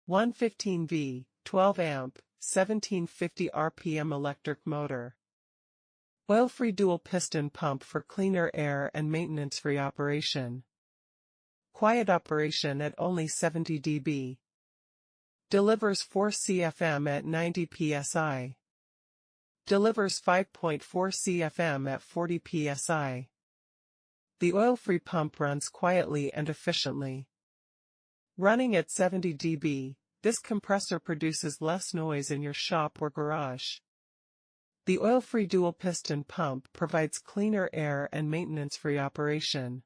115V, 12 amp, 1750 RPM electric motor. Oil-free dual piston pump for cleaner air and maintenance-free operation. Quiet operation at only 70 dB. Delivers 4 CFM at 90 psi. Delivers 5.4 CFM at 40 psi. The oil-free pump runs quietly and efficiently. Running at 70 dB, this compressor produces less noise in your shop or garage. The oil-free dual-piston pump provides cleaner air and maintenance-free operation.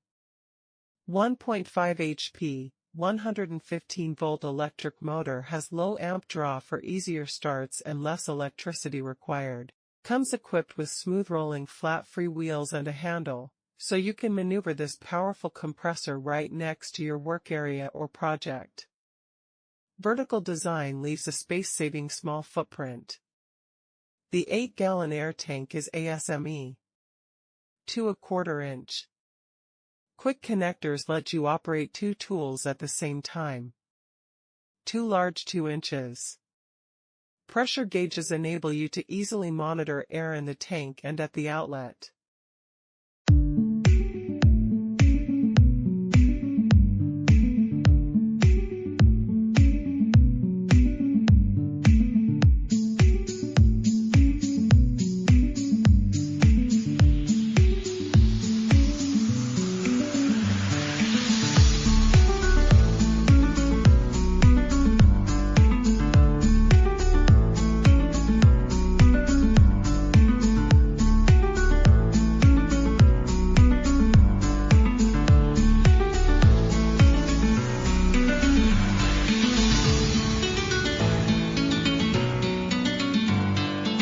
1.5 HP, 115-volt electric motor has low amp draw for easier starts and less electricity required. Comes equipped with smooth-rolling flat freewheels and a handle, so you can maneuver this powerful compressor right next to your work area or project. Vertical design leaves a space-saving small footprint. The 8-gallon air tank is ASME. 2¼ inch. Quick connectors let you operate 2 tools at the same time. 2 large 2 inches. Pressure gauges enable you to easily monitor air in the tank and at the outlet.